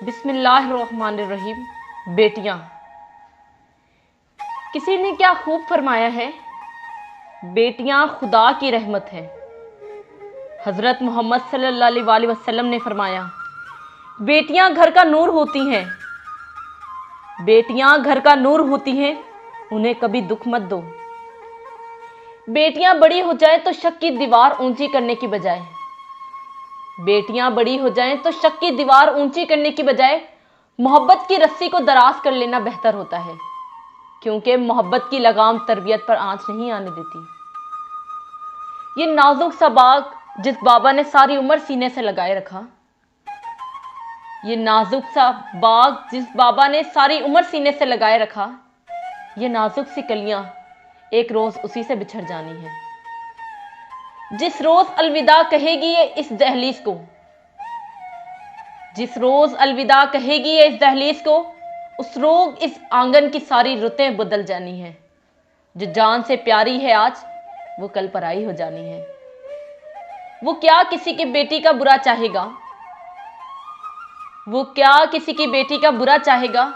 بسم اللہ الرحمن الرحیم۔ بیٹیاں، کسی نے کیا خوب فرمایا ہے، بیٹیاں خدا کی رحمت ہیں۔ حضرت محمد صلی اللہ علیہ وسلم نے فرمایا، بیٹیاں گھر کا نور ہوتی ہیں، بیٹیاں گھر کا نور ہوتی ہیں، انہیں کبھی دکھ مت دو۔ بیٹیاں بڑی ہو جائیں تو شک کی دیوار اونچی کرنے کی بجائے بیٹیاں بڑی ہو جائیں تو شک کی دیوار اونچی کرنے کی بجائے محبت کی رسی کو دراز کر لینا بہتر ہوتا ہے، کیونکہ محبت کی لگام تربیت پر آنچ نہیں آنے دیتی۔ یہ نازک سا باغ جس بابا نے ساری عمر سینے سے لگائے رکھا، یہ نازک سا باغ جس بابا نے ساری عمر سینے سے لگائے رکھا، یہ نازک سی کلیاں ایک روز اسی سے بچھڑ جانی ہے۔ جس روز الوداع کہے گی یہ اس دہلیز کو، جس روز الوداع کہے گی یہ اس دہلیز کو، اس روز اس آنگن کی ساری رتیں بدل جانی ہیں۔ جو جان سے پیاری ہے آج، وہ کل پرائی ہو جانی ہے۔ وہ کیا کسی کی بیٹی کا برا چاہے گا، وہ کیا کسی کی بیٹی کا برا چاہے گا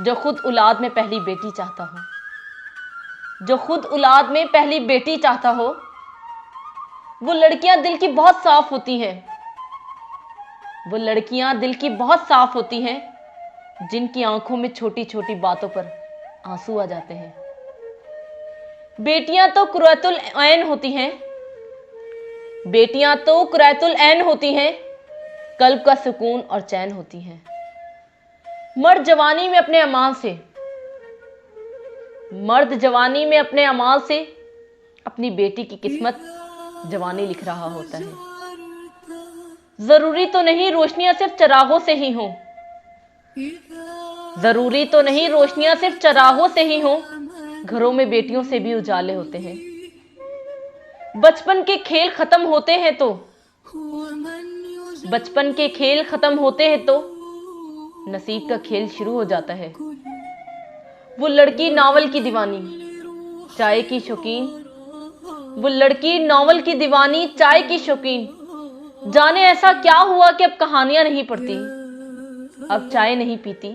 جو خود اولاد میں پہلی بیٹی چاہتا ہو، جو خود اولاد میں پہلی بیٹی چاہتا ہو۔ وہ لڑکیاں دل کی بہت صاف ہوتی ہیں، وہ لڑکیاں دل کی بہت صاف ہوتی ہیں، جن کی آنکھوں میں چھوٹی چھوٹی باتوں پر آنسو آ جاتے ہیں۔ بیٹیاں تو قرۃ العین ہوتی ہیں، بیٹیاں تو قرۃ العین ہوتی ہیں، قلب کا سکون اور چین ہوتی ہیں۔ مرد جوانی میں اپنے اعمال سے اپنی بیٹی کی قسمت جوانی لکھ رہا ہوتا ہے۔ ضروری تو نہیں روشنیاں صرف چراغوں سے ہی ہوں، ضروری تو نہیں روشنیاں صرف چراغوں سے ہی ہوں، گھروں میں بیٹیوں سے بھی اجالے ہوتے ہیں۔ بچپن کے کھیل ختم ہوتے ہیں تو بچپن کے کھیل ختم ہوتے ہیں تو نصیب کا کھیل شروع ہو جاتا ہے۔ وہ لڑکی ناول کی دیوانی، چائے کی شوقین، وہ لڑکی ناول کی دیوانی، چائے کی شوقین، جانے ایسا کیا ہوا کہ اب کہانیاں نہیں پڑھتی، اب چائے نہیں پیتی،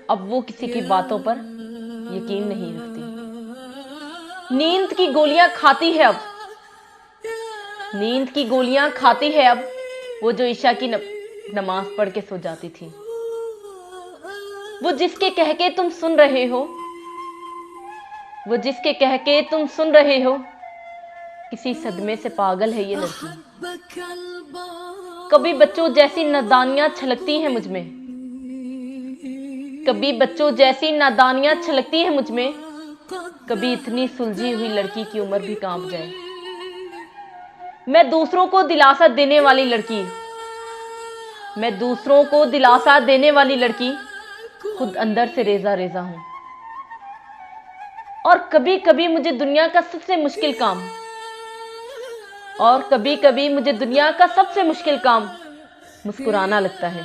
اب وہ کسی کی باتوں پر یقین نہیں رکھتی۔ نیند کی گولیاں کھاتی ہے اب، نیند کی گولیاں کھاتی ہے اب، وہ جو عشاء کی نماز پڑھ کے سو جاتی تھی۔ وہ جس کے کہہ کے تم سن رہے ہو، وہ جس کے کہہ کے تم سن رہے ہو، کسی صدمے سے پاگل ہے یہ لڑکی۔ کبھی بچوں جیسی نادانیاں چھلکتی ہیں مجھ میں، کبھی بچوں جیسی نادانیاں چھلکتی ہیں مجھ میں، کبھی اتنی سلجھی ہوئی لڑکی کی عمر بھی کانپ جائے۔ میں دوسروں کو دلاسا دینے والی لڑکی، میں دوسروں کو دلاسا دینے والی لڑکی، خود اندر سے ریزہ ریزہ ہوں۔ اور کبھی کبھی مجھے دنیا کا سب سے مشکل کام مسکرانا لگتا ہے۔